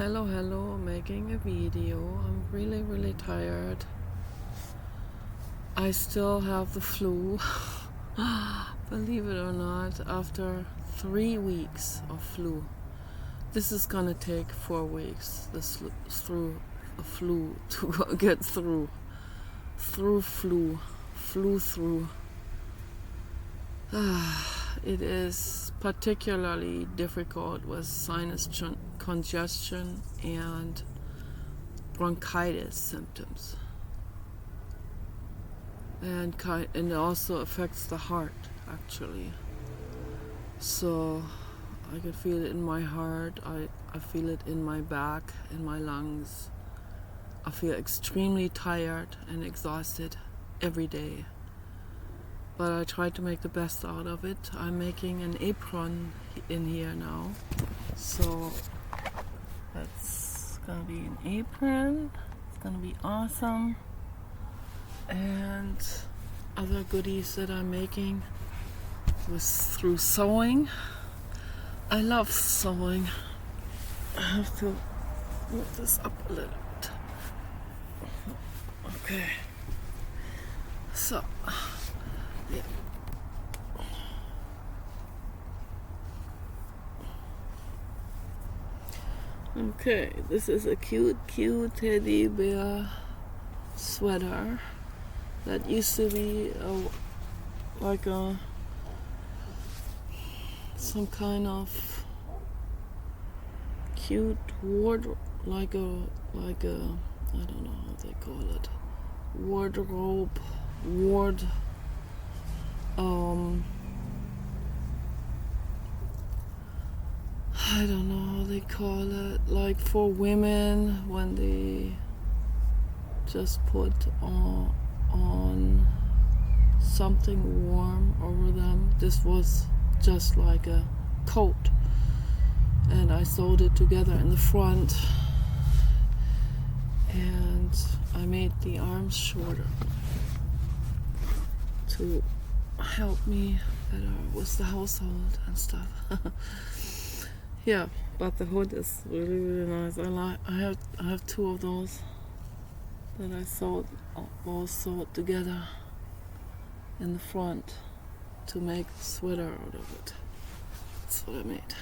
Hello, making a video. I'm really tired. I still have the flu. Believe it or not, after 3 weeks of flu. This is gonna take 4 weeks, this flu to get through. Flu. It is particularly difficult with sinus congestion and bronchitis symptoms. And it also affects the heart, actually. So I can feel it in my heart, I feel it in my back, in my lungs. I feel extremely tired and exhausted every day. But I try to make the best out of it. I'm making an apron in here now. So that's gonna be an apron. It's gonna be awesome. And other goodies that I'm making was through sewing. I love sewing. I have to move this up a little bit. Okay. So, yeah. Okay, this is a cute teddy bear sweater that used to be some kind of cute wardrobe, like a I don't know how they call it, I don't know how they call it, like for women when they just put on something warm over them. This was just like a coat, and I sewed it together in the front, and I made the arms shorter to help me better with the household and stuff. Yeah, but the hood is really nice. I have 2 of those that I both sewed together in the front to make a sweater out of it. That's what I made.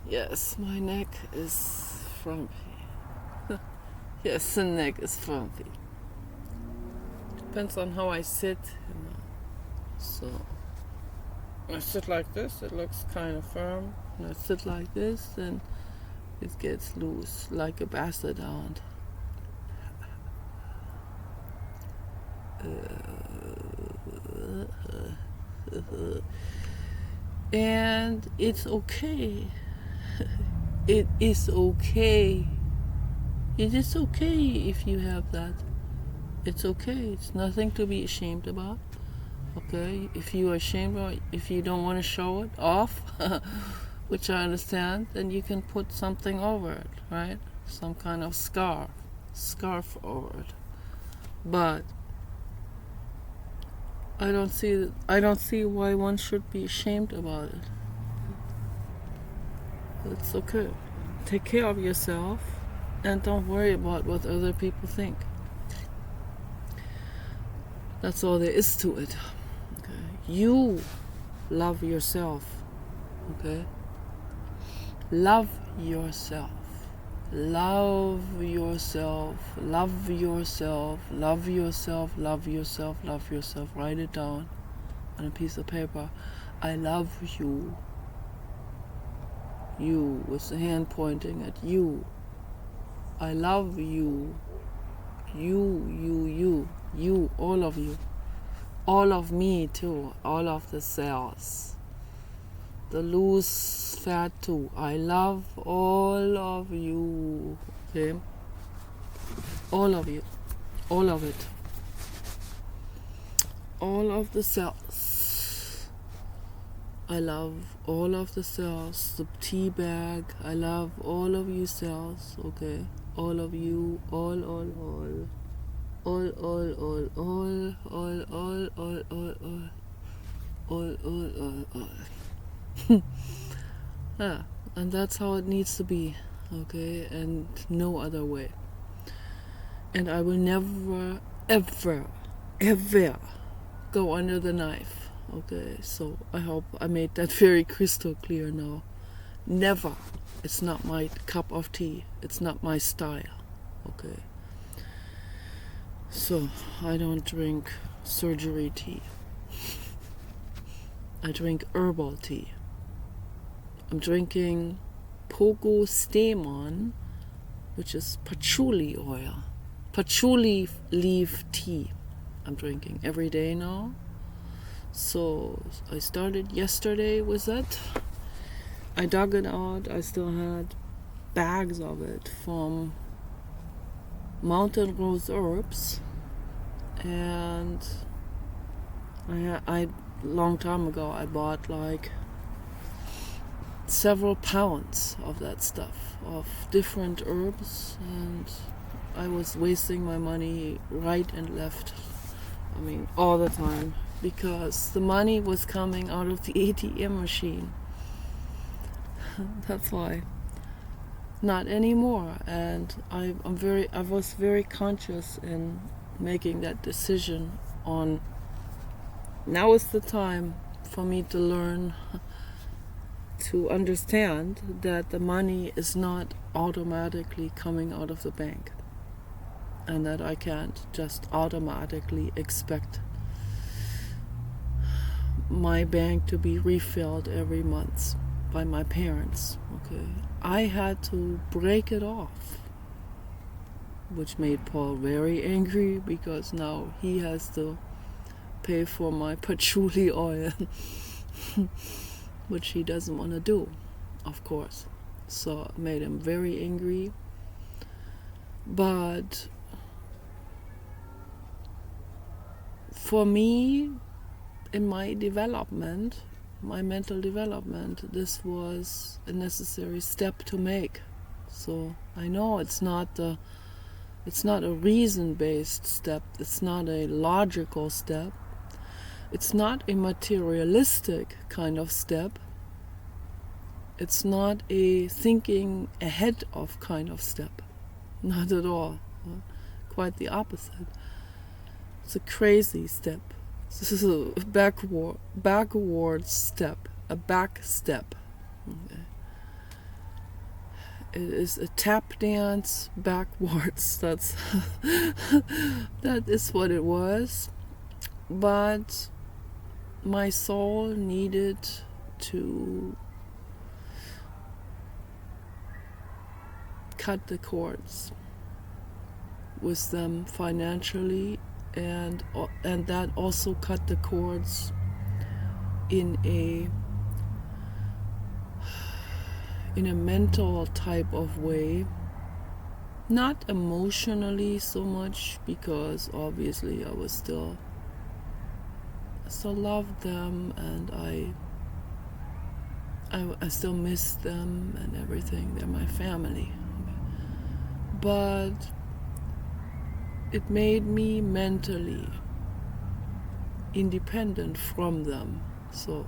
Yes, my neck is frumpy. Yes, the neck is frumpy. Depends on how I sit, So I sit like this, it looks kind of firm. When I sit like this, then it gets loose, like a bastard hound. And it's okay. It is okay. It is okay if you have that. It's okay. It's nothing to be ashamed about. Okay? If you are ashamed or if you don't want to show it off, which I understand, then you can put something over it, right? Some kind of scarf over it. But I don't see why one should be ashamed about it. It's okay. Take care of yourself and don't worry about what other people think. That's all there is to it. Okay? You love yourself. Okay? Love yourself. Love yourself. Love yourself. Love yourself. Love yourself. Love yourself. Write it down on a piece of paper. I love you. You, with the hand pointing at you. I love you. You, all of you. All of me too. All of the cells. The loose fat too. I love all of you. Okay? All of you. All of it. All of the cells. I love all of the cells. The tea bag. I love all of you cells. Okay? All of you. All. Yeah, and that's how it needs to be. okay, and no other way. And I will never, ever, ever go under the knife, okay? So I hope I made that very crystal clear now. Never. It's not my cup of tea. It's not my style, okay? So I don't drink surgery tea. I drink herbal tea. I'm drinking Pogo Stemon, which is patchouli oil. Patchouli leaf tea I'm drinking every day now. So I started yesterday with that. I dug it out. I still had bags of it from Mountain Rose Herbs, and I long time ago I bought like several pounds of that stuff, of different herbs, and I was wasting my money right and left, I mean all the time, because the money was coming out of the ATM machine. That's why. Not anymore. And I was very conscious in making that decision on, now is the time for me to learn to understand that the money is not automatically coming out of the bank, and that I can't just automatically expect my bank to be refilled every month by my parents. Okay, I had to break it off, which made Paul very angry, because now he has to pay for my patchouli oil, which he doesn't want to do, of course. So it made him very angry. But for me, in my development, my mental development, this was a necessary step to make. So I know it's not a reason-based step, it's not a logical step, it's not a materialistic kind of step, it's not a thinking ahead of kind of step, not at all. Quite the opposite. It's a crazy step. This is a backward step, a back step. Okay. It is a tap dance backwards. That is what it was. But my soul needed to cut the cords with them financially, and that also cut the cords in a mental type of way, not emotionally so much, because obviously I still loved them, and I still miss them and everything. They're my family. But it made me mentally independent from them. So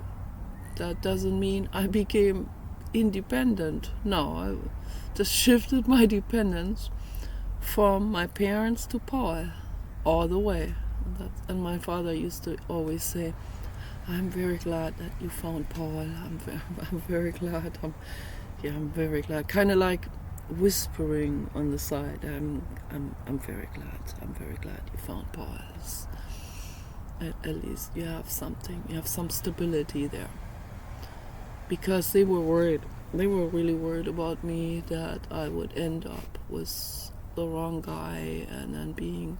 that doesn't mean I became independent. No, I just shifted my dependence from my parents to Paul all the way. And my father used to always say, I'm very glad that you found Paul. I'm very glad. I'm very glad. Kind of like whispering on the side. I'm very glad. I'm very glad you found Paul. At least you have something. You have some stability there. Because they were worried. They were really worried about me, that I would end up with the wrong guy and then being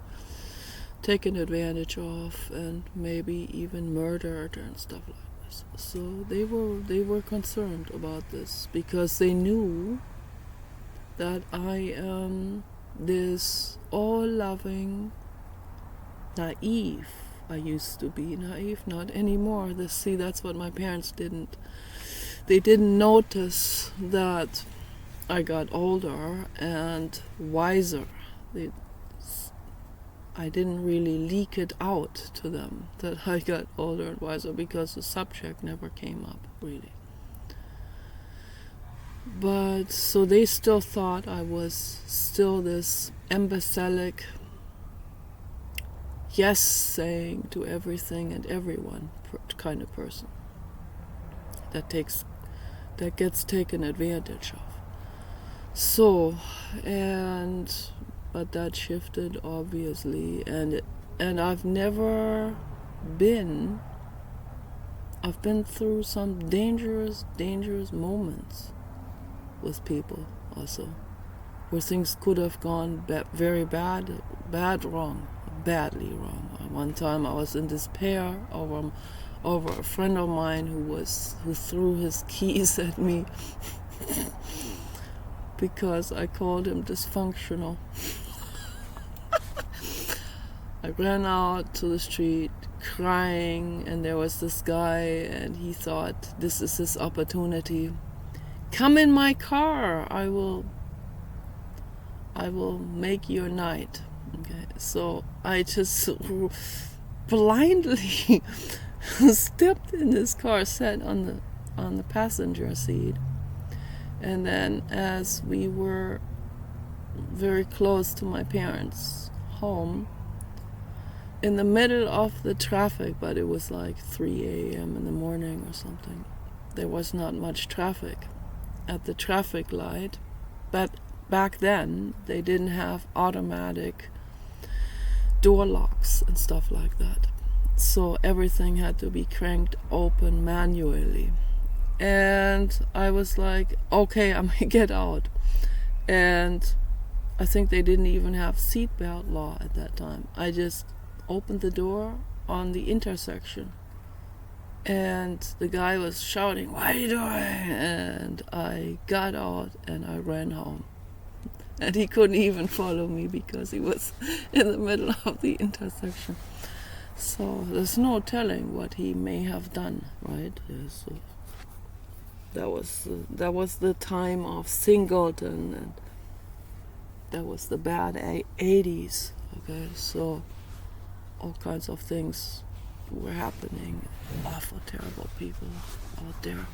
taken advantage of and maybe even murdered and stuff like this. So they were concerned about this, because they knew that I am this all-loving, naive. I used to be naive, not anymore. That's what my parents didn't. They didn't notice that I got older and wiser. I didn't really leak it out to them that I got older and wiser, because the subject never came up, really. But so they still thought I was still this imbecilic yes saying to everything and everyone kind of person that gets taken advantage of. So, but that shifted obviously, and I've been through some dangerous moments with people also, where things could have gone very badly wrong. One time I was in despair over a friend of mine who threw his keys at me because I called him dysfunctional. I ran out to the street crying, and there was this guy, and he thought this is his opportunity. Come in my car, I will make your night. Okay, so I just blindly stepped in his car, sat on the passenger seat, and then as we were very close to my parents' home, in the middle of the traffic, but it was like 3 a.m. in the morning or something, there was not much traffic at the traffic light, but back then they didn't have automatic door locks and stuff like that, so everything had to be cranked open manually. And I was like, okay, I'm gonna get out. And I think they didn't even have seatbelt law at that time. I just opened the door on the intersection, and the guy was shouting, "What are you doing?" And I got out and I ran home. And he couldn't even follow me because he was in the middle of the intersection. So there's no telling what he may have done, right? So that was the time of Singleton, and that was the bad 80s. Okay, so all kinds of things were happening. Awful, terrible people out there.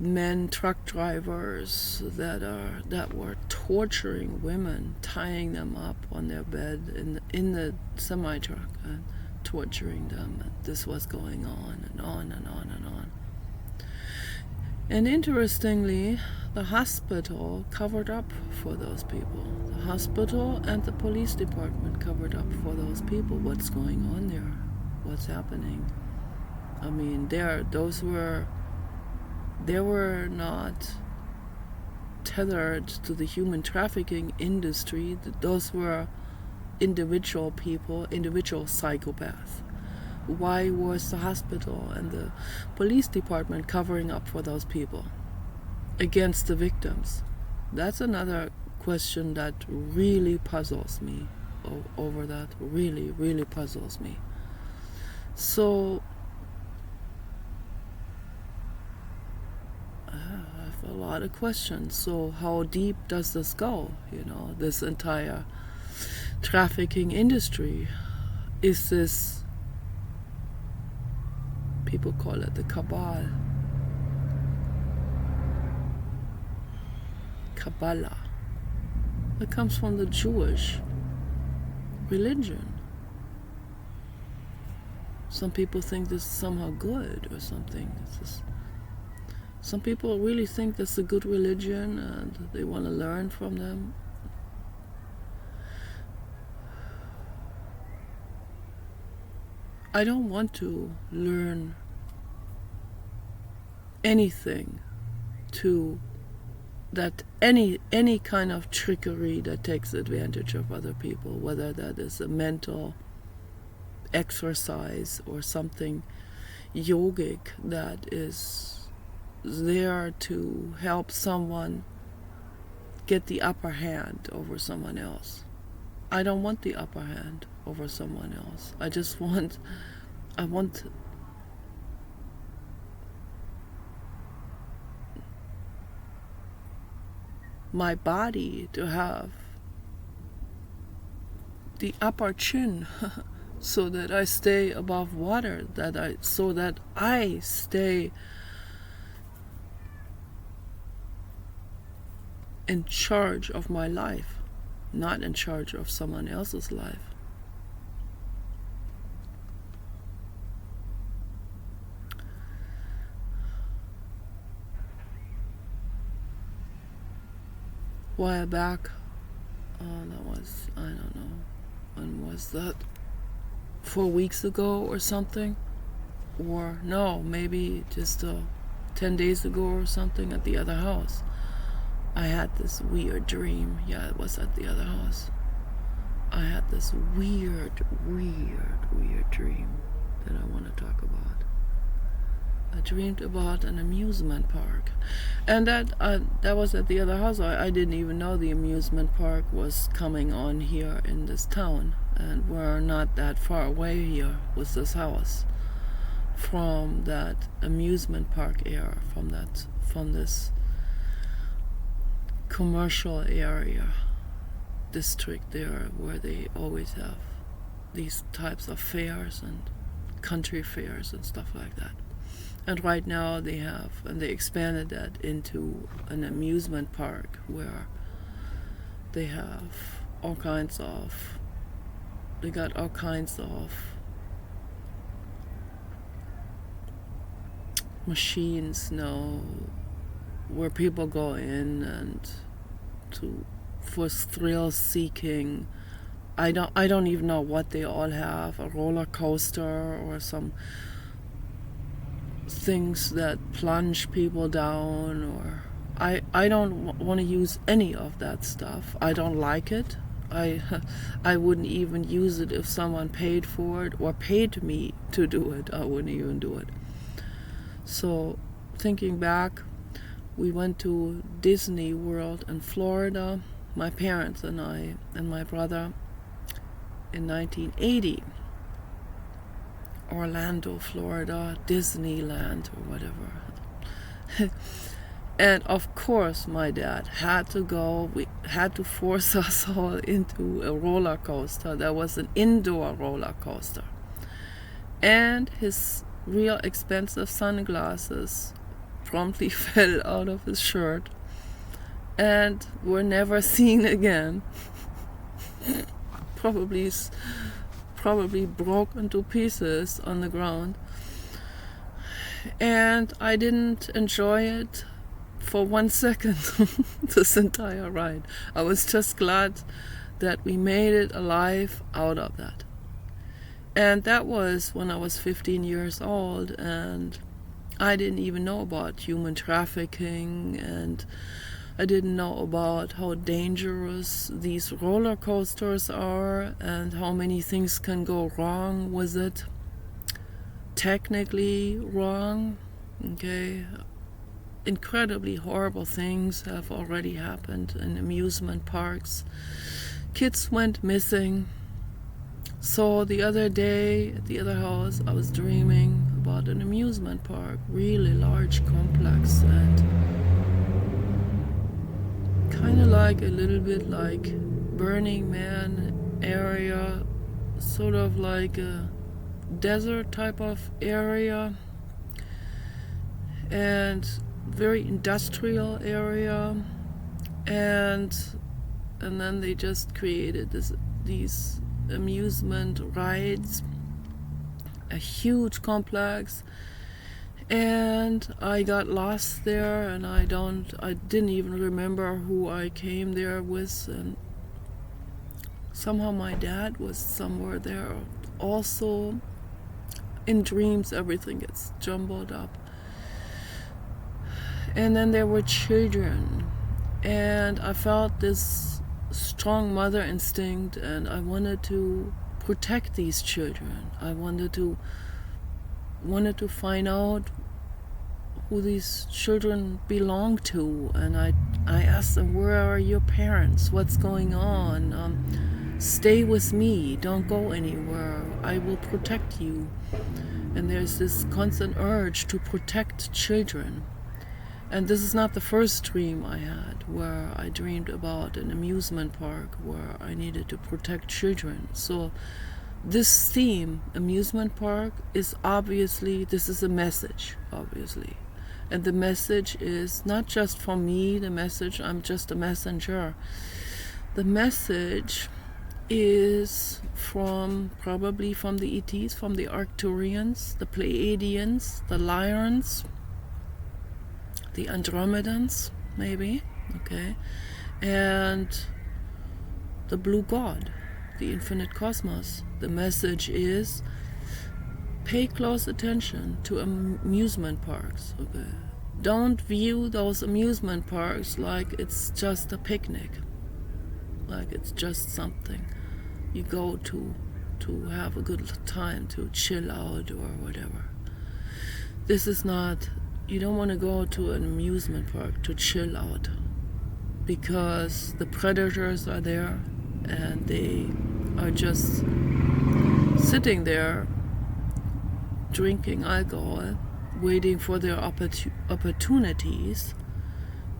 Men, truck drivers that were torturing women, tying them up on their bed in the semi truck and torturing them. And this was going on and on and on and on. And interestingly, the hospital covered up for those people. The hospital and the police department covered up for those people. What's going on there? What's happening? I mean, they were not tethered to the human trafficking industry. Those were individual people, individual psychopaths. Why was the hospital and the police department covering up for those people against the victims? That's another question that really puzzles me over that. Really, really puzzles me. So I have a lot of questions. So how deep does this go? This entire trafficking industry. Is this, people call it the cabal, Kabbalah. It comes from the Jewish religion. Some people think this is somehow good or something. Some people really think that's a good religion and they want to learn from them. I don't want to learn anything that any kind of trickery that takes advantage of other people, whether that is a mental exercise or something yogic that is there to help someone get the upper hand over someone else. I don't want the upper hand over someone else. I want my body to have the upper chin so that I stay above water, so that I stay in charge of my life, not in charge of someone else's life. A while back, that was, I don't know, when was that? 4 weeks ago or something? Or no, maybe just 10 days ago or something at the other house. I had this weird dream. Yeah, it was at the other house. I had this weird dream that I want to talk about. I dreamed about an amusement park. And that was at the other house. I didn't even know the amusement park was coming on here in this town. And we're not that far away here with this house from that amusement park area, from this commercial area district there where they always have these types of fairs and country fairs and stuff like that. And right now they expanded that into an amusement park where they have all kinds of machines now where people go in and for thrill seeking. I don't even know what they all have, a roller coaster or some things that plunge people down, or I don't want to use any of that stuff. I don't like it. I wouldn't even use it if someone paid for it or paid me to do it. I wouldn't even do it. So thinking back, we went to Disney World in Florida, my parents and I and my brother, in 1980. Orlando, Florida, Disneyland or whatever. And of course my dad had to go. We had to force us all into a roller coaster. There was an indoor roller coaster. And his real expensive sunglasses promptly fell out of his shirt and were never seen again. Probably broke into pieces on the ground. And I didn't enjoy it for 1 second this entire ride. I was just glad that we made it alive out of that. And that was when I was 15 years old, and I didn't even know about human trafficking, and I didn't know about how dangerous these roller coasters are and how many things can go wrong with it. Technically wrong, okay? Incredibly horrible things have already happened in amusement parks. Kids went missing. So the other day at the other house, I was dreaming about an amusement park, really large complex, and kind of like a little bit like Burning Man area, sort of like a desert type of area, and very industrial area, and then they just created these amusement rides, a huge complex. And I got lost there, and I didn't even remember who I came there with, and somehow my dad was somewhere there also. In dreams everything gets jumbled up. And then there were children, and I felt this strong mother instinct, and I wanted to protect these children. I wanted to find out who these children belong to, and I asked them, where are your parents? What's going on? Stay with me, don't go anywhere, I will protect you. And there's this constant urge to protect children. And this is not the first dream I had where I dreamed about an amusement park where I needed to protect children. So this theme, amusement park, is obviously, this is a message, obviously. And the message is not just for me, the message, I'm just a messenger. The message is probably from the ETs, from the Arcturians, the Pleiadians, the Lyrians, the Andromedans, maybe, okay, and the blue god, the infinite cosmos. The message is pay close attention to amusement parks, okay? Don't view those amusement parks like it's just a picnic, like it's just something you go to have a good time, to chill out or whatever. This is not, you don't want to go to an amusement park to chill out, because the predators are there and they are just sitting there drinking alcohol, waiting for their opportunities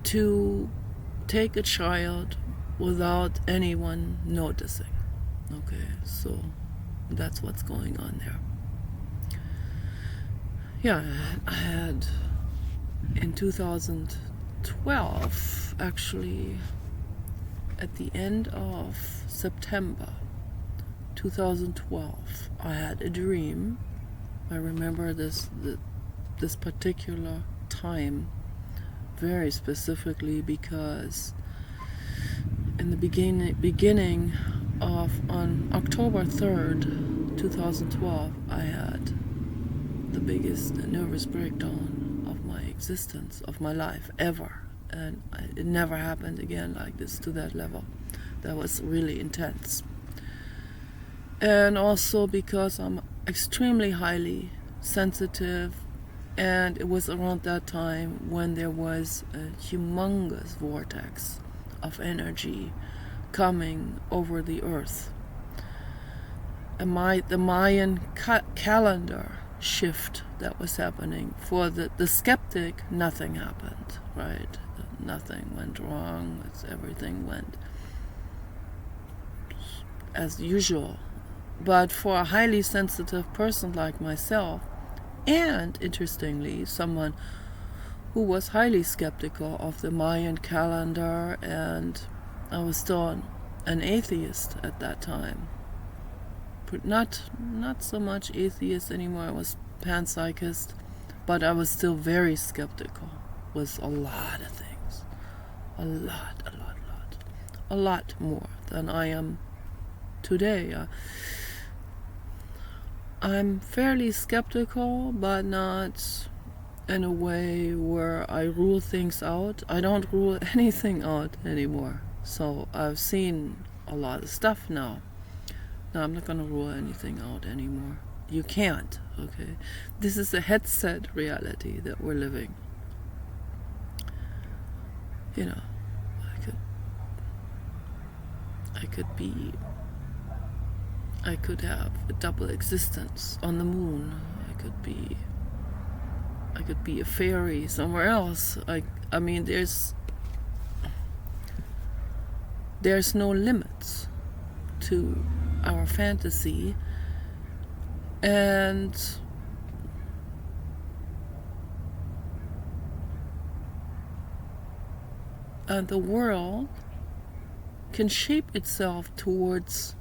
to take a child without anyone noticing. Okay, so that's what's going on there. Yeah, I had in 2012, actually, at the end of September 2012, I had a dream. I remember this particular time very specifically, because in the beginning of, on October 3rd, 2012, I had the biggest nervous breakdown of my existence, of my life, ever. And it never happened again like this, to that level. That was really intense. And also because I'm extremely highly sensitive, and it was around that time when there was a humongous vortex of energy coming over the earth. And the Mayan calendar shift that was happening. For the skeptic, nothing happened, right? Nothing went wrong. Everything went as usual. But for a highly sensitive person like myself, and interestingly, someone who was highly skeptical of the Mayan calendar, and I was still an atheist at that time. Not so much atheist anymore, I was panpsychist, but I was still very skeptical with a lot of things. A lot more than I am today. I'm fairly skeptical, but not in a way where I rule things out. I don't rule anything out anymore. So I've seen a lot of stuff now. No, I'm not going to rule anything out anymore. You can't, okay? This is a headset reality that we're living. You know, I could have a double existence on the moon. I could be a fairy somewhere else. I mean, there's no limits to our fantasy, and the world can shape itself towards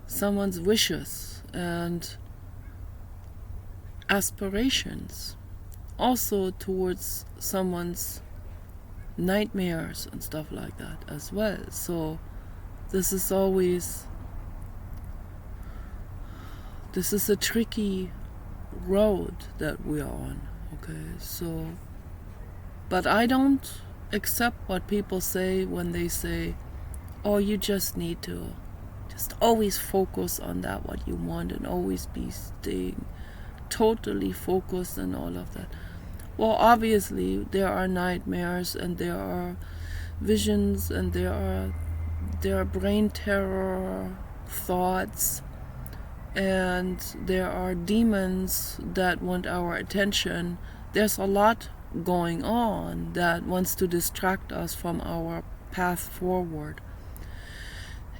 someone's wishes and aspirations, also towards someone's nightmares and stuff like that as well. So this is a tricky road that we are on, okay? So, but I don't accept what people say when they say, oh, you just need to just always focus on that, what you want, and always be staying totally focused and all of that. Well, obviously there are nightmares, and there are visions, and there are brain terror thoughts, and there are demons that want our attention. There's a lot going on that wants to distract us from our path forward.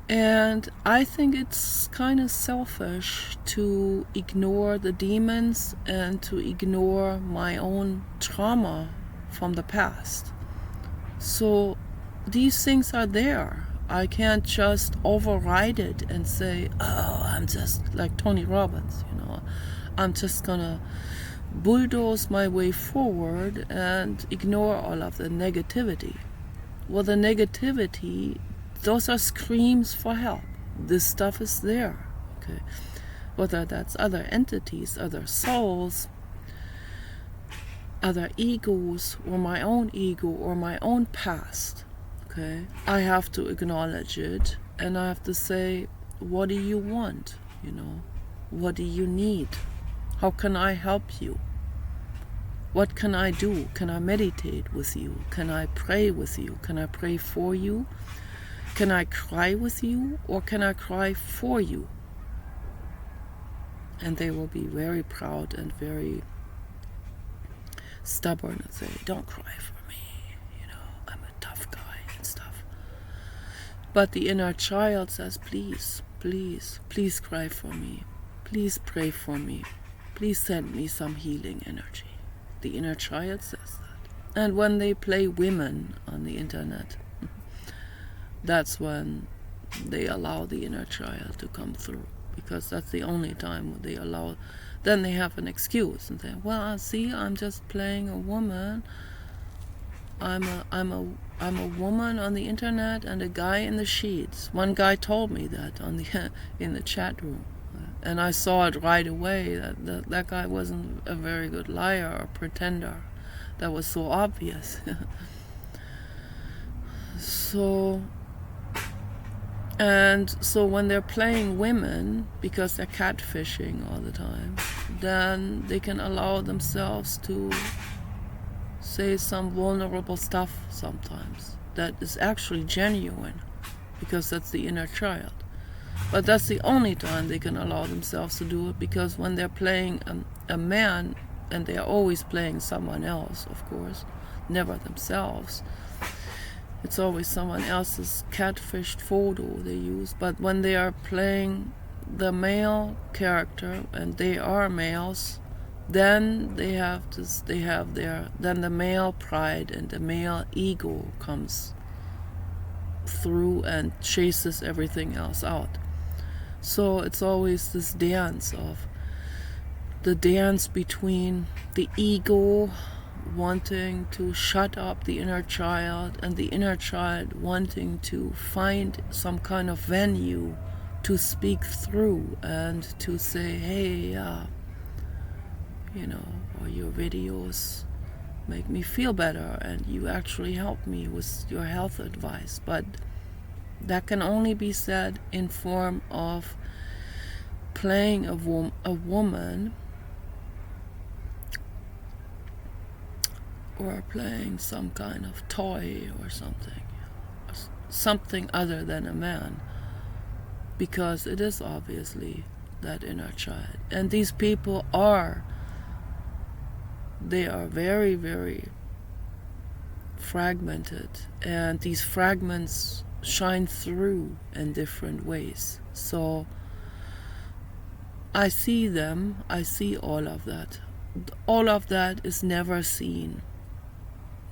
And I think it's kind of selfish to ignore the demons and to ignore my own trauma from the past. So these things are there. I can't just override it and say, oh, I'm just like Tony Robbins, I'm just gonna bulldoze my way forward and ignore all of the negativity. Well, the negativity, those are screams for help. This stuff is there, okay? Whether that's other entities, other souls, other egos, or my own ego, or my own past, okay? I have to acknowledge it, and I have to say, what do you want, What do you need? How can I help you? What can I do? Can I meditate with you? Can I pray with you? Can I pray for you? Can I cry with you, or can I cry for you? And they will be very proud and very stubborn and say, don't cry for me, I'm a tough guy and stuff. But the inner child says, please, please, please cry for me. Please pray for me. Please send me some healing energy. The inner child says that. And when they play women on the internet, that's when they allow the inner child to come through, because that's the only time they allow. Then they have an excuse and say, well, see, I'm just playing a woman. I'm a woman on the internet and a guy in the sheets. One guy told me that in the chat room, and I saw it right away that guy wasn't a very good liar or pretender. That was so obvious. So when they're playing women, because they're catfishing all the time, then they can allow themselves to say some vulnerable stuff sometimes that is actually genuine, because that's the inner child. But that's the only time they can allow themselves to do it, because when they're playing a man, and they're always playing someone else, of course, never themselves, it's always someone else's catfished photo they use. But when they are playing the male character, and they are males, then then the male pride and the male ego comes through and chases everything else out. So it's always this dance between the ego wanting to shut up the inner child, and the inner child wanting to find some kind of venue to speak through and to say, hey, or your videos make me feel better, and you actually help me with your health advice. But that can only be said in form of playing a woman, or playing some kind of toy or something other than a man, because it is obviously that inner child. And these people they are very, very fragmented, and these fragments shine through in different ways. So I see them, I see all of that. All of that is never seen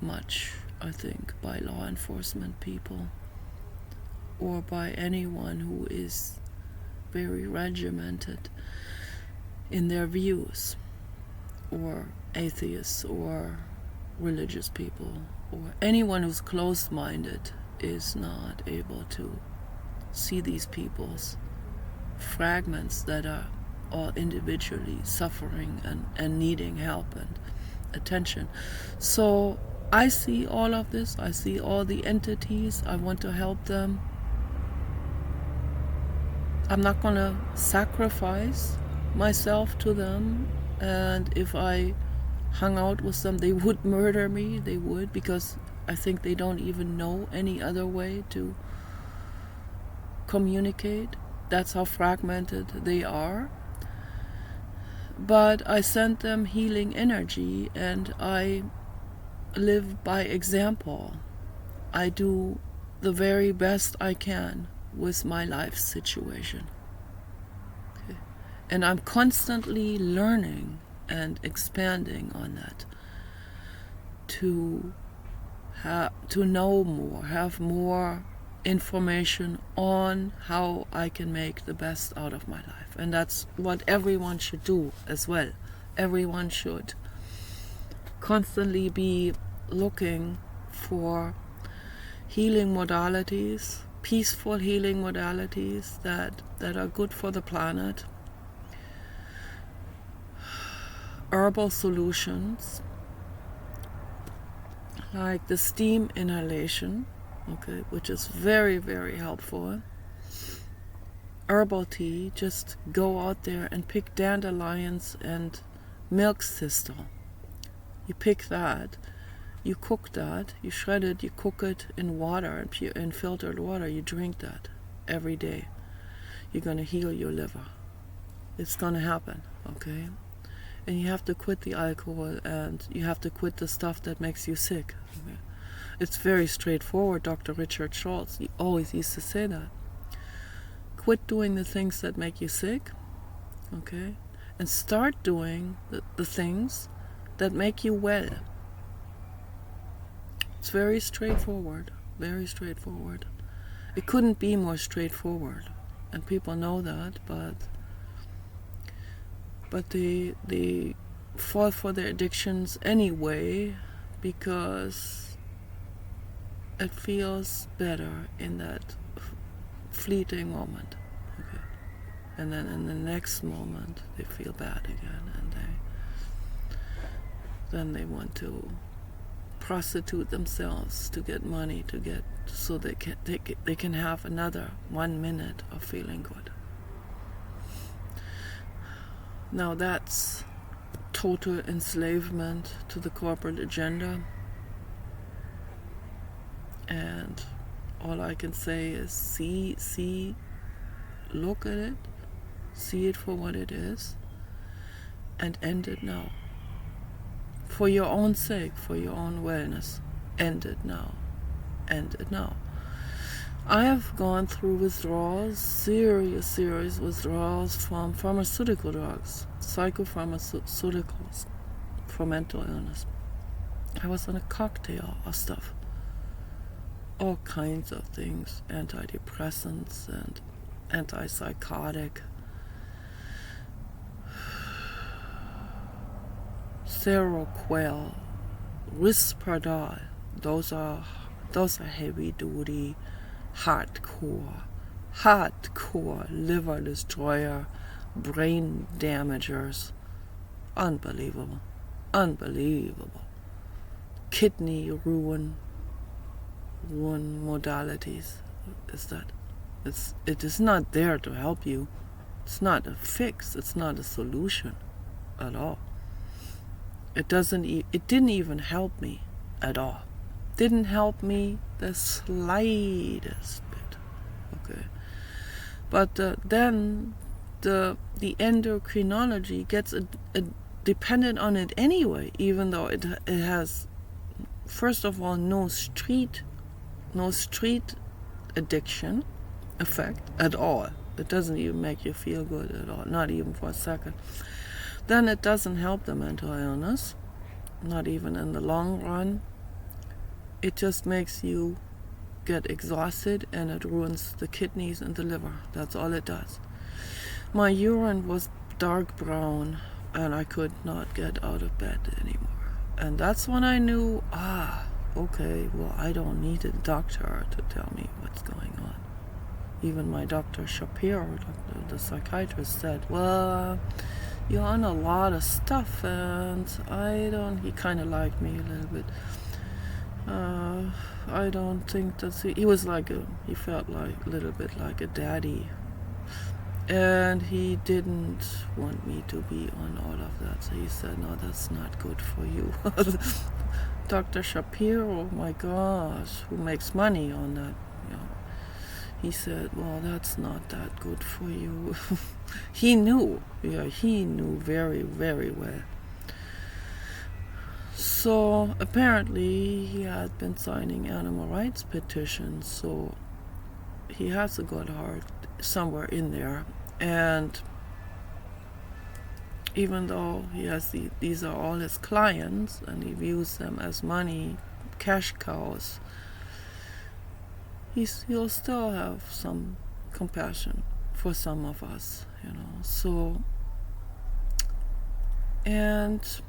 much, I think, by law enforcement people, or by anyone who is very regimented in their views, or atheists, or religious people, or anyone who's closed-minded is not able to see these people's fragments that are all individually suffering and needing help and attention. So I see all of this. I see all the entities. I want to help them. I'm not going to sacrifice myself to them. And if I hung out with them, they would murder me. They would, because I think they don't even know any other way to communicate. That's how fragmented they are. But I sent them healing energy, and I live by example. I do the very best I can with my life situation. Okay. And I'm constantly learning and expanding on that to know more, have more information on how I can make the best out of my life. And that's what everyone should do as well. Everyone should constantly be looking for healing modalities, peaceful healing modalities that are good for the planet, herbal solutions like the steam inhalation, okay, which is very, very helpful. Herbal tea, just go out there and pick dandelions and milk thistle. You pick that, you cook that, you shred it, you cook it in water, in filtered water, you drink that every day. You're going to heal your liver. It's going to happen, okay? And you have to quit the alcohol, and you have to quit the stuff that makes you sick. Okay? It's very straightforward. Dr. Richard Schultz, he always used to say that. Quit doing the things that make you sick, okay? And start doing the things that make you well. It's very straightforward, very straightforward. It couldn't be more straightforward, and people know that, but they fall for their addictions anyway because it feels better in that fleeting moment. Okay. And then in the next moment they feel bad again, and then they want to prostitute themselves to get money, so they can have another 1 minute of feeling good. Now that's total enslavement to the corporate agenda, and all I can say is see, look at it, see it for what it is, and end it now. For your own sake, for your own wellness, end it now. End it now. I have gone through withdrawals, serious withdrawals from pharmaceutical drugs, psychopharmaceuticals for mental illness. I was on a cocktail of stuff. All kinds of things, antidepressants and antipsychotic, Seroquel, Risperdal. Those are heavy duty, hardcore liver destroyer, brain damagers. Unbelievable. Kidney ruin modalities. It is not there to help you. It's not a fix. It's not a solution at all. It didn't even help me at all. Didn't help me the slightest bit. Okay. But then the endocrinology gets dependent on it anyway, even though it has, first of all, no street addiction effect at all. It doesn't even make you feel good at all, not even for a second. Then it doesn't help the mental illness, not even in the long run. It just makes you get exhausted, and it ruins the kidneys and the liver. That's all it does. My urine was dark brown, and I could not get out of bed anymore. And that's when I knew, okay, well, I don't need a doctor to tell me what's going on. Even my Dr. Shapiro, the psychiatrist, said, well, you're on a lot of stuff, and he kind of liked me a little bit. I don't think he was he felt like a little bit like a daddy. And he didn't want me to be on all of that. So he said, no, that's not good for you. Dr. Shapiro, my gosh, who makes money on that, he said, well, that's not that good for you. He knew very, very well. So apparently he had been signing animal rights petitions, so he has a good heart somewhere in there. And even though he has these are all his clients and he views them as money, cash cows, he'll still have some compassion for some of us, So, and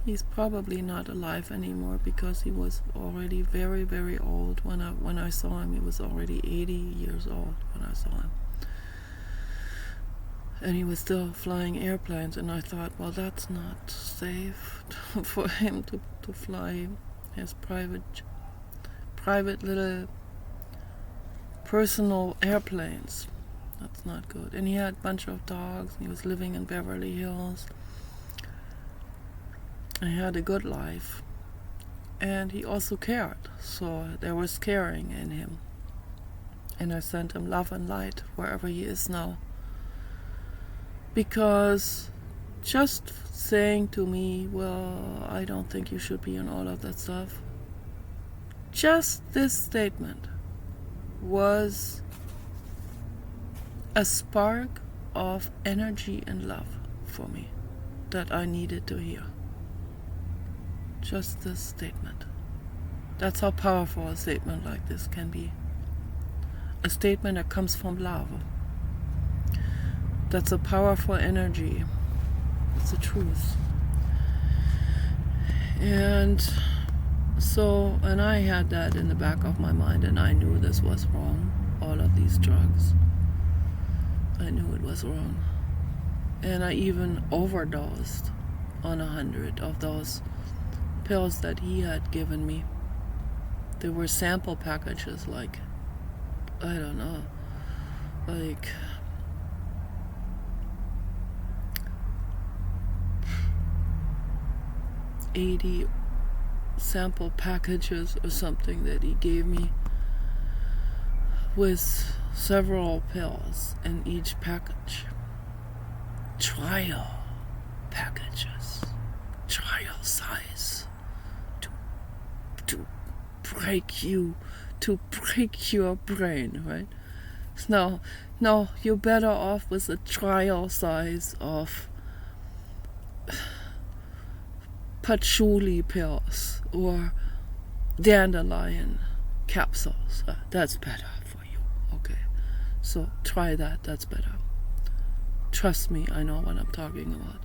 he's probably not alive anymore because he was already very, very old. When I saw him, he was already 80 years old when I saw him. And he was still flying airplanes, and I thought, well, that's not safe for him to fly his private little personal airplanes. That's not good. And he had a bunch of dogs. He was living in Beverly Hills. And he had a good life. And he also cared. So there was caring in him. And I sent him love and light wherever he is now. Because just saying to me, well, I don't think you should be in all of that stuff. Just this statement was a spark of energy and love for me that I needed to hear. Just this statement. That's how powerful a statement like this can be. A statement that comes from love. That's a powerful energy. It's the truth. And I had that in the back of my mind, and I knew this was wrong. All of these drugs. I knew it was wrong. And I even overdosed on 100 of those pills that he had given me. There were sample packages like 80 sample packages or something that he gave me with several pills in each package. Trial packages, trial size, to break your brain, right? No, you're better off with a trial size of patchouli pills or dandelion capsules. That's better for you. Okay, so try that. That's better. Trust me, I know what I'm talking about.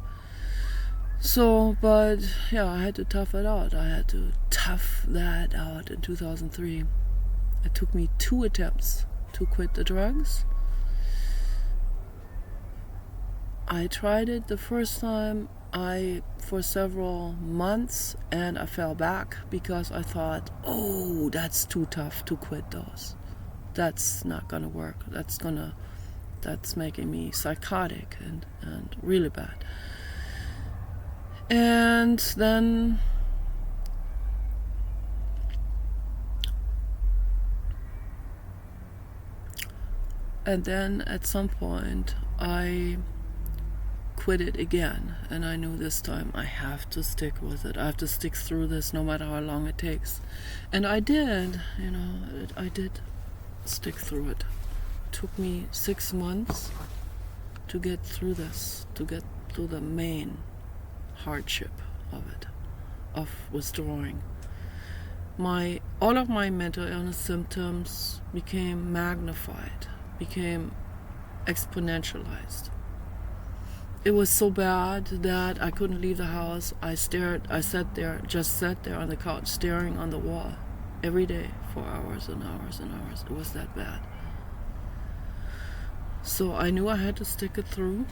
So, but yeah, I had to tough it out. I had to tough that out in 2003. It took me 2 attempts to quit the drugs. I tried it the first time for several months, and I fell back because I thought, oh, that's too tough to quit those. That's not gonna work. That's making me psychotic and really bad. And then at some point I quit it again, and I knew this time I have to stick with it. I have to stick through this no matter how long it takes. And I did, I did stick through it. It took me 6 months to get through this, to get through the main hardship of it, of withdrawing. All of my mental illness symptoms became magnified, became exponentialized. It was so bad that I couldn't leave the house. I sat there on the couch staring on the wall every day for hours and hours and hours. It was that bad. So I knew I had to stick it through,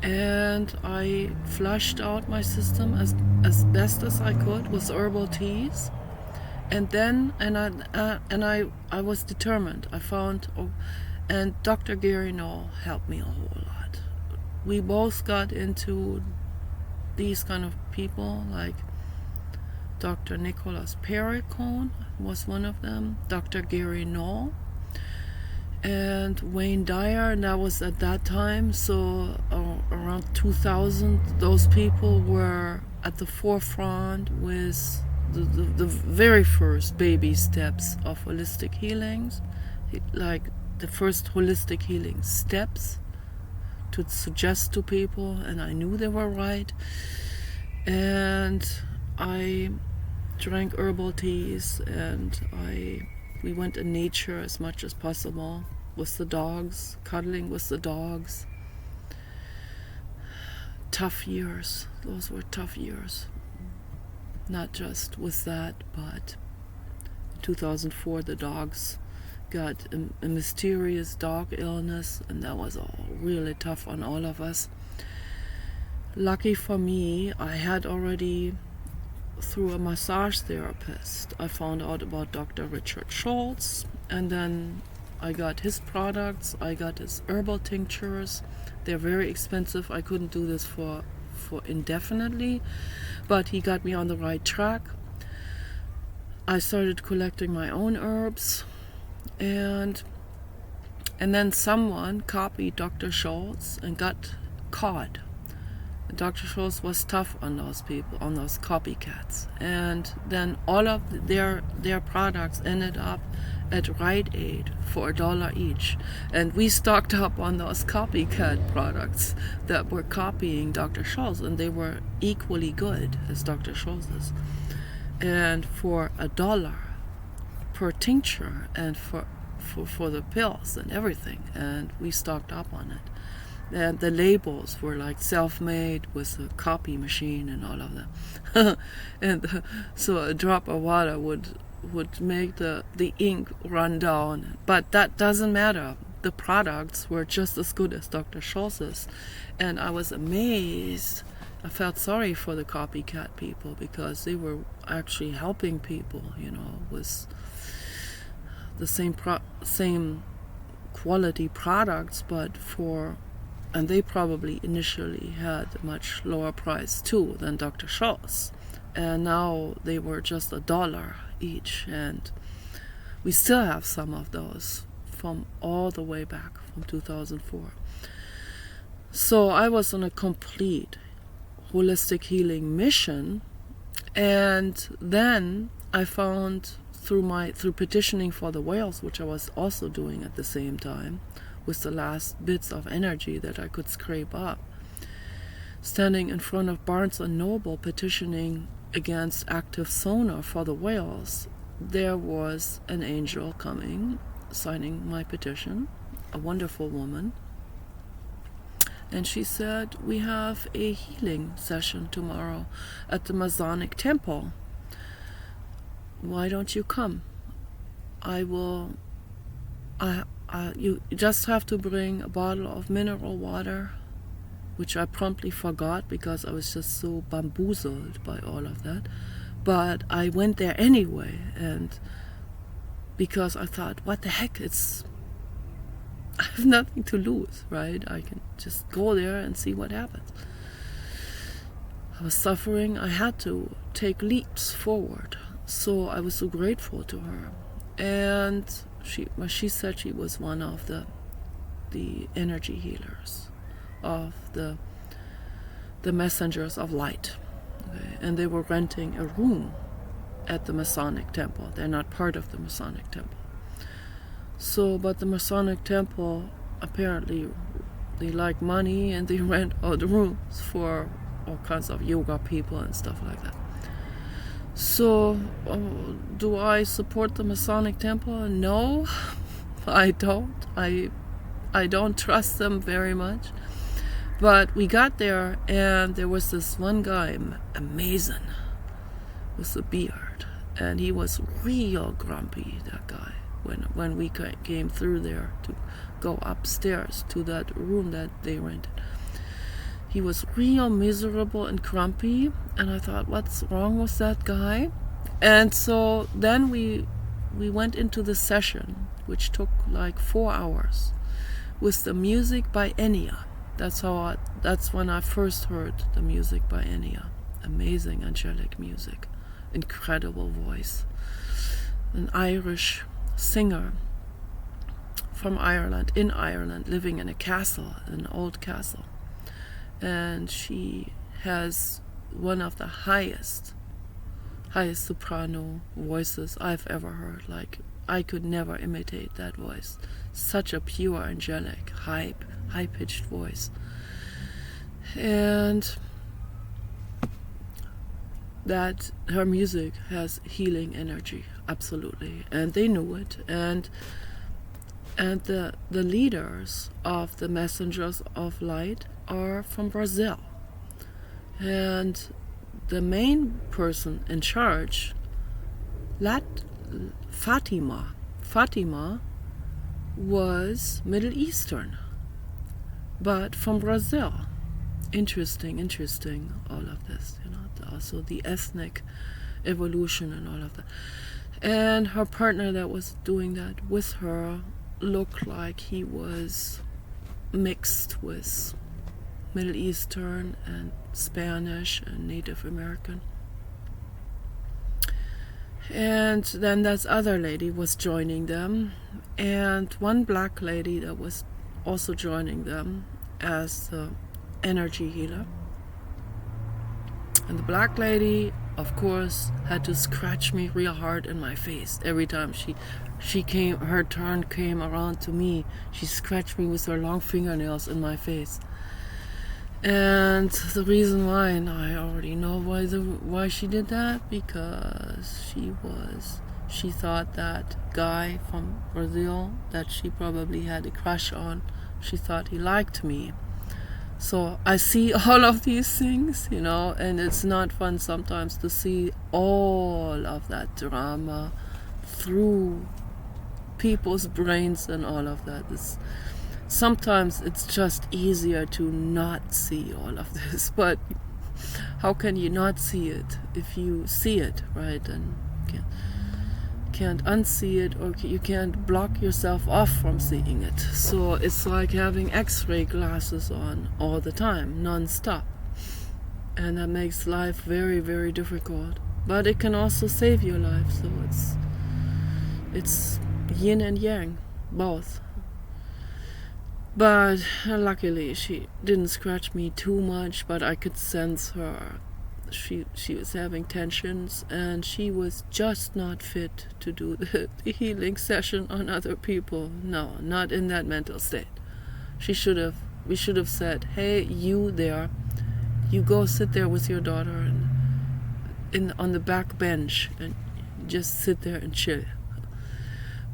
and I flushed out my system as best as I could with herbal teas. And then I was determined. I found, and Dr. Gary Knoll helped me a whole lot. We both got into these kind of people, like Dr. Nicholas Perricone was one of them, Dr. Gary Knoll, and Wayne Dyer, and that was at that time, so around 2000, those people were at the forefront with the very first baby steps of holistic healings, like the first holistic healing steps to suggest to people, and I knew they were right. And I drank herbal teas, and we went in nature as much as possible with the dogs, cuddling with the dogs. Tough years. Those were tough years. Not just with that, but in 2004 the dogs got a mysterious dog illness, and that was all really tough on all of us. Lucky for me, I had already, through a massage therapist, I found out about Dr. Richard Schultz, and then I got his products. I got his herbal tinctures. They're very expensive. I couldn't do this for indefinitely, but he got me on the right track. I started collecting my own herbs, and then someone copied Dr. Schultz and got caught. Dr. Schultz was tough on those people, on those copycats, and then all of their products ended up at Rite Aid for $1 each, and we stocked up on those copycat products that were copying Dr. Schultz, and they were equally good as Dr. Schultz's, and for $1 per tincture, and for the pills and everything, and we stocked up on it. And the labels were like self-made with a copy machine and all of that. And so a drop of water would make the ink run down. But that doesn't matter. The products were just as good as Dr. Schultz's. And I was amazed. I felt sorry for the copycat people, because they were actually helping people, with the same quality products, but and they probably initially had a much lower price too than Dr. Schultz, and now they were just $1 each, and we still have some of those from all the way back from 2004. So I was on a complete holistic healing mission, and then I found through petitioning for the whales, which I was also doing at the same time, with the last bits of energy that I could scrape up, standing in front of Barnes & Noble petitioning against active sonar for the whales, there was an angel coming, signing my petition, a wonderful woman, and she said, "We have a healing session tomorrow at the Masonic Temple. Why don't you come? You just have to bring a bottle of mineral water," which I promptly forgot because I was just so bamboozled by all of that. But I went there anyway, and because I thought, what the heck, I have nothing to lose, right? I can just go there and see what happens. I was suffering. I had to take leaps forward. So I was so grateful to her. And she said she was one of the energy healers, of the messengers of light. Okay? And they were renting a room at the Masonic Temple. They're not part of the Masonic Temple. So, but the Masonic Temple, apparently they like money, and they rent out the rooms for all kinds of yoga people and stuff like that. So, do I support the Masonic Temple? No, I don't. I don't trust them very much. But we got there, and there was this one guy, amazing, with a beard, and he was real grumpy, that guy, when we came through there to go upstairs to that room that they rented. He was real miserable and grumpy, and I thought, what's wrong with that guy? And so then we went into the session, which took like 4 hours, with the music by Enya. That's when I first heard the music by Enya. Amazing angelic music, incredible voice. An Irish singer from Ireland, in Ireland, living in a castle, an old castle. And she has one of the highest highest soprano voices I've ever heard. Like, I could never imitate that voice. Such a pure, angelic, high-pitched voice. And that her music has healing energy, absolutely. And they knew it. And the leaders of the Messengers of Light are from Brazil. And the main person in charge, Fatima. Fatima was Middle Eastern, but from Brazil. Interesting, all of this, also the ethnic evolution and all of that. And her partner that was doing that with her looked like he was mixed with Middle Eastern and Spanish and Native American. And then this other lady was joining them, and one black lady that was also joining them as the energy healer. And the black lady, of course, had to scratch me real hard in my face every time her turn came around to me. She scratched me with her long fingernails in my face. And the reason why, and I already know why she did that, because she thought that guy from Brazil that she probably had a crush on, she thought he liked me. So I see all of these things, and it's not fun sometimes to see all of that drama through people's brains and all of that. Sometimes it's just easier to not see all of this, but how can you not see it if you see it, right? And can't unsee it, or you can't block yourself off from seeing it. So it's like having X-ray glasses on all the time, non-stop. And that makes life very, very difficult. But it can also save your life, so it's yin and yang, both. But luckily she didn't scratch me too much, but I could sense her. She was having tensions, and she was just not fit to do the healing session on other people. No, not in that mental state. We should have said, hey, you there, you go sit there with your daughter on the back bench and just sit there and chill.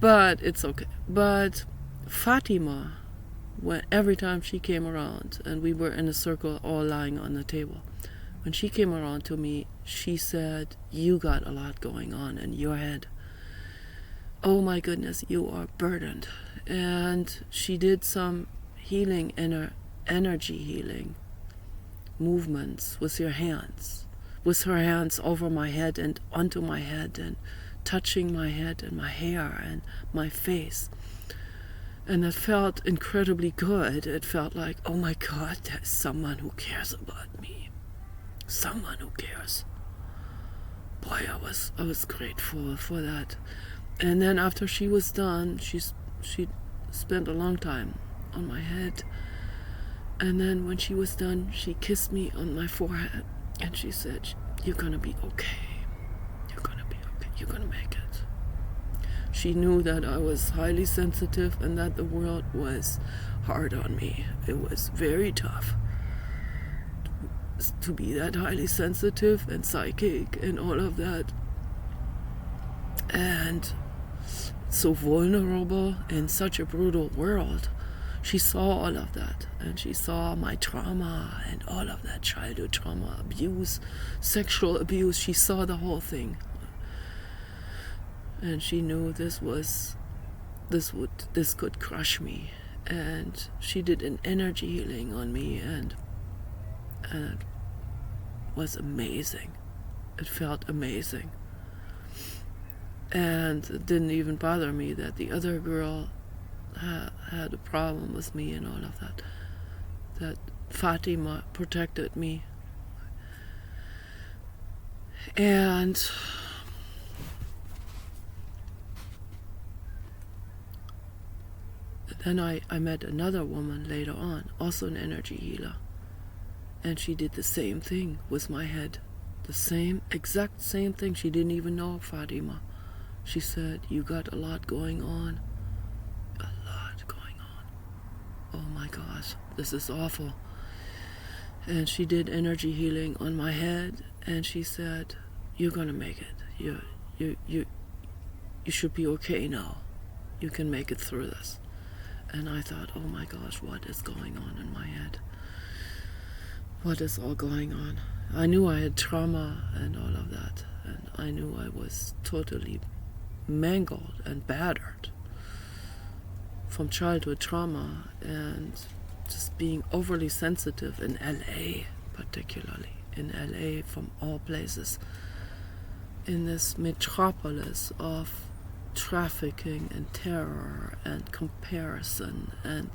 But it's okay. But Fatima, every time she came around and we were in a circle all lying on the table, when she came around to me, she said, you got a lot going on in your head. Oh my goodness, you are burdened. And she did some healing, energy healing movements with her hands over my head and onto my head and touching my head and my hair and my face. And it felt incredibly good. It felt like, oh my God, there's someone who cares about me. Someone who cares. Boy, I was grateful for that. And then after she was done, she spent a long time on my head. And then when she was done, she kissed me on my forehead. And she said, you're gonna be okay. You're gonna be okay. You're gonna make it. She knew that I was highly sensitive and that the world was hard on me. It was very tough to be that highly sensitive and psychic and all of that. And so vulnerable in such a brutal world. She saw all of that, and she saw my trauma and all of that childhood trauma, abuse, sexual abuse. She saw the whole thing. And she knew this could crush me. And she did an energy healing on me, and it was amazing. It felt amazing. And it didn't even bother me that the other girl had a problem with me and all of that. That Fatima protected me. And then I met another woman later on, also an energy healer. And she did the same thing with my head. The exact same thing. She didn't even know Fatima. She said, you got a lot going on. A lot going on. Oh my gosh, this is awful. And she did energy healing on my head, and she said, you're gonna make it. You should be okay now. You can make it through this. And I thought, oh my gosh, what is going on in my head? What is all going on? I knew I had trauma and all of that, and I knew I was totally mangled and battered from childhood trauma and just being overly sensitive in LA, particularly in LA, from all places, in this metropolis of trafficking and terror and comparison and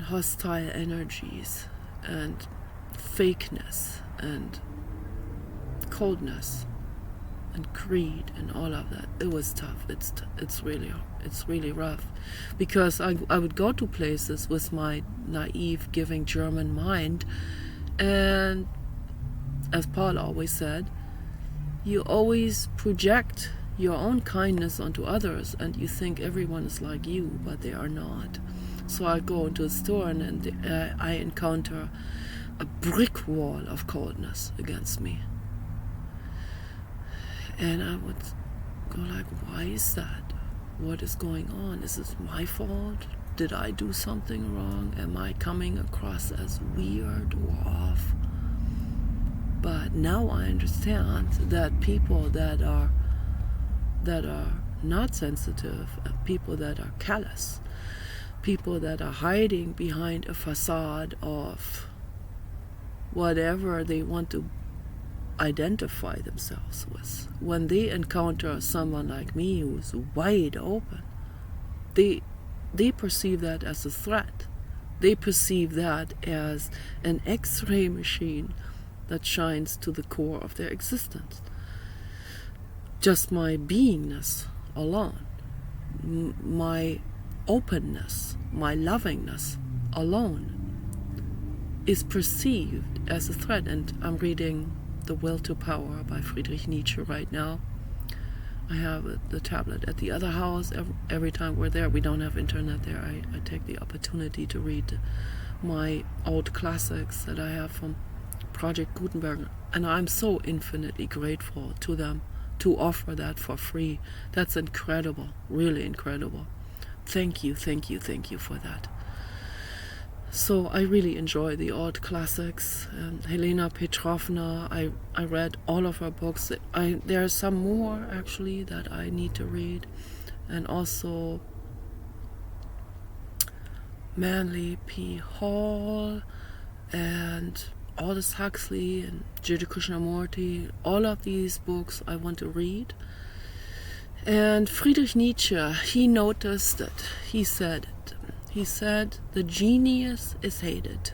hostile energies and fakeness and coldness and greed and all of that. It was tough. It's really rough, because I would go to places with my naive, giving German mind, and as Paul always said, you always project your own kindness onto others, and you think everyone is like you, but they are not. So I go into a store and I encounter a brick wall of coldness against me. And I would go like, why is that? What is going on? Is this my fault? Did I do something wrong? Am I coming across as weird or off? But now I understand that people that are not sensitive, people that are callous, people that are hiding behind a facade of whatever they want to identify themselves with, when they encounter someone like me who's wide open, they perceive that as a threat. They perceive that as an X-ray machine that shines to the core of their existence. Just my beingness alone, my openness, my lovingness alone is perceived as a threat. And I'm reading The Will to Power by Friedrich Nietzsche right now. I have the tablet at the other house. Every time we're there, we don't have internet there. I take the opportunity to read my old classics that I have from Project Gutenberg, and I'm so infinitely grateful to them to offer that for free. That's incredible, really incredible. Thank you for that. So I really enjoy the old classics. Helena Petrovna, I read all of her books. There are some more actually that I need to read, and also Manly P. Hall and Aldous Huxley and J.D. Krishnamurti. All of these books I want to read. And Friedrich Nietzsche, he noticed it. He said it. He said, the genius is hated,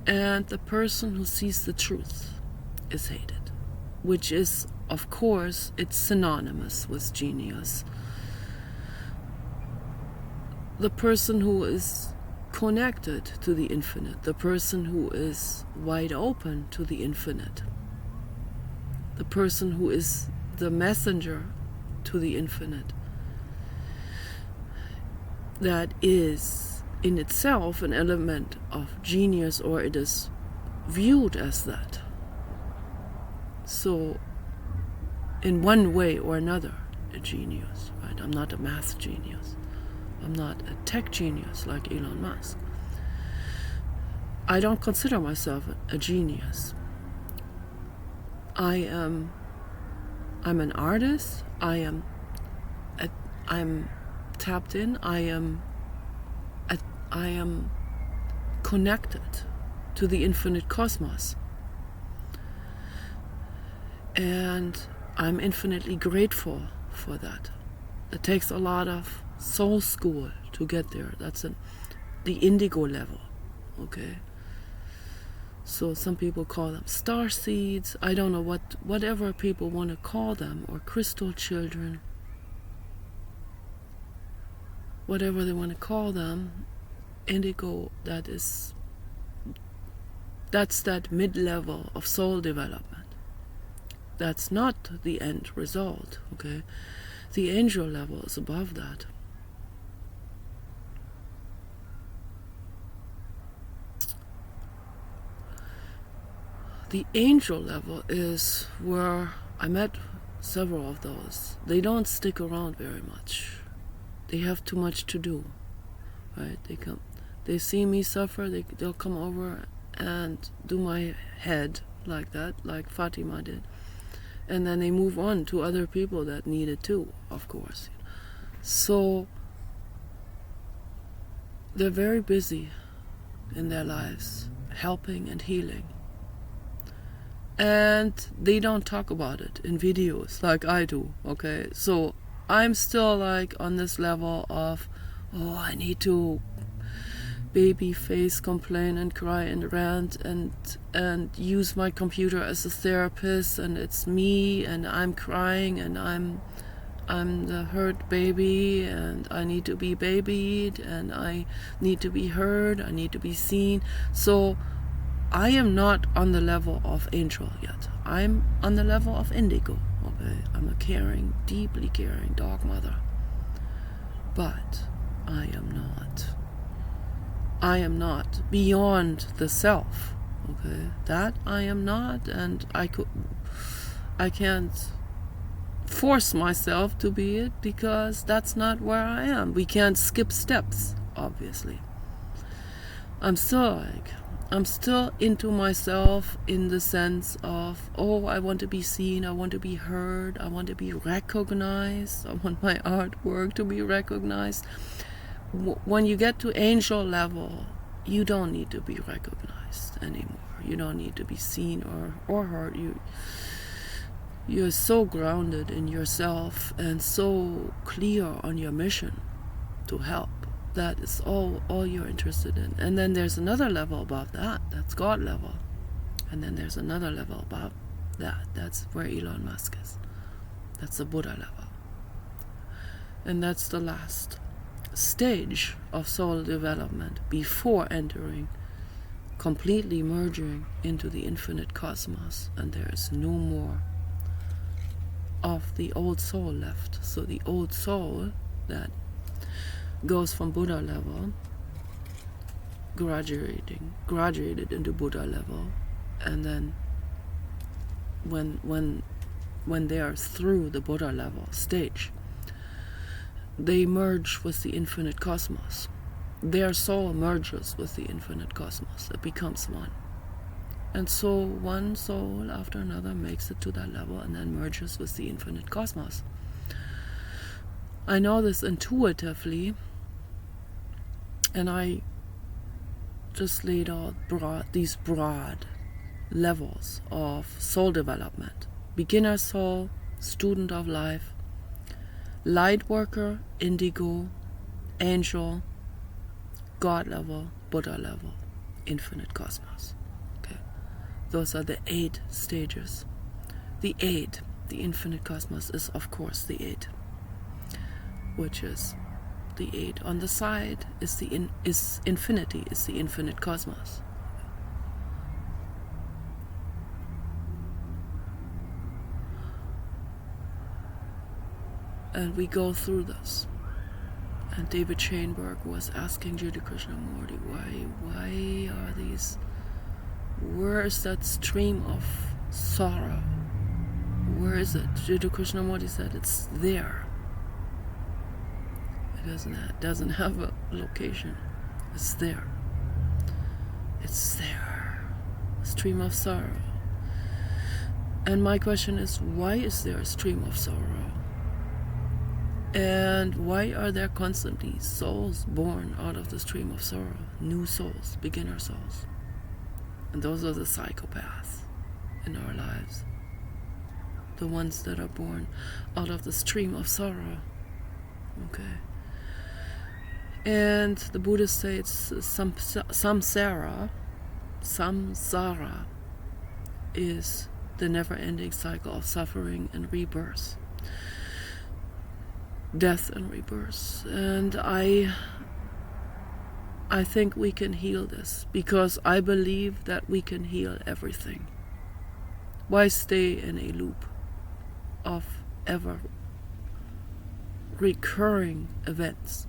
and the person who sees the truth is hated, which is, of course, it's synonymous with genius. The person who is connected to the infinite, the person who is wide open to the infinite, the person who is the messenger to the infinite, that is in itself an element of genius, or it is viewed as that. So in one way or another, a genius, right? I'm not a math genius. I'm not a tech genius like Elon Musk. I don't consider myself a genius. I'm an artist. I'm tapped in. I am connected to the infinite cosmos, and I'm infinitely grateful for that. It takes a lot of soul school to get there. That's the indigo level, okay? So some people call them star seeds. I don't know whatever people want to call them, or crystal children, whatever they want to call them. Indigo, that is That's that mid-level of soul development. That's not the end result, okay? The angel level is above that. The angel level is where I met several of those. They don't stick around very much. They have too much to do, right? They see me suffer, they'll come over and do my head like that, like Fatima did. And then they move on to other people that need it too, of course. So they're very busy in their lives, helping and healing. And they don't talk about it in videos like I do, okay? So I'm still like on this level of, oh, I need to baby face complain and cry and rant and use my computer as a therapist, and it's me and I'm crying and I'm the hurt baby and I need to be babied and I need to be heard, I need to be seen. So I am not on the level of angel yet. I'm on the level of indigo, okay? I'm a caring, deeply caring dog mother. But I am not. I am not beyond the self, okay? That I am not, and I can't force myself to be it because that's not where I am. We can't skip steps, obviously. I'm still into myself in the sense of, oh, I want to be seen, I want to be heard, I want to be recognized, I want my artwork to be recognized. When you get to angel level, you don't need to be recognized anymore. You don't need to be seen or heard. You're so grounded in yourself and so clear on your mission to help. That is all you're interested in. And then there's another level above that. That's God level. And then there's another level above that. That's where Elon Musk is. That's the Buddha level. And that's the last stage of soul development before entering, completely merging into the infinite cosmos. And there is no more of the old soul left. So the old soul that goes from Buddha level, graduated into Buddha level, and then when they are through the Buddha level stage, they merge with the infinite cosmos. Their soul merges with the infinite cosmos. It becomes one. And so one soul after another makes it to that level and then merges with the infinite cosmos. I know this intuitively, and I just laid out these broad levels of soul development. Beginner soul, student of life, light worker, indigo, angel, God level, Buddha level, infinite cosmos. Okay, those are the 8 stages. The 8, the infinite cosmos, is of course the 8, which is the 8 on the side is infinity, is the infinite cosmos. And we go through this. And David Chainberg was asking Jiddu Krishnamurti, why are these, where is that stream of sorrow? Where is it? Jiddu Krishnamurti said it's there. It doesn't have a location. It's there. It's there. A stream of sorrow. And my question is, why is there a stream of sorrow? And why are there constantly souls born out of the stream of sorrow? New souls, beginner souls. And those are the psychopaths in our lives. The ones that are born out of the stream of sorrow. Okay. And the Buddhists say it's samsara is the never-ending cycle of suffering and rebirth. Death and rebirth. And I I think we can heal this, because I believe that we can heal everything. Why stay in a loop of ever recurring events?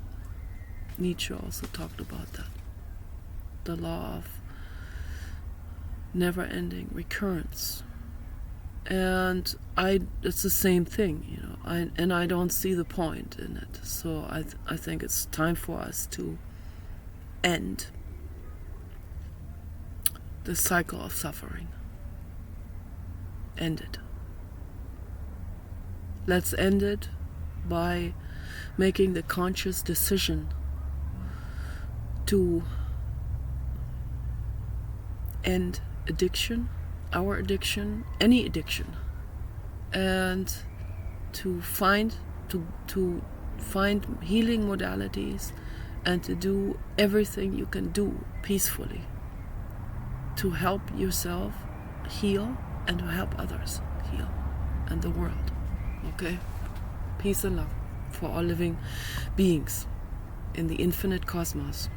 Nietzsche also talked about that. The law of never-ending recurrence. And it's the same thing, you know. And I don't see the point in it. So I think it's time for us to end the cycle of suffering. End it. Let's end it by making the conscious decision to end addiction, our addiction, any addiction, and to find healing modalities, and to do everything you can do peacefully to help yourself heal and to help others heal and the world. Okay? Peace and love for all living beings in the infinite cosmos.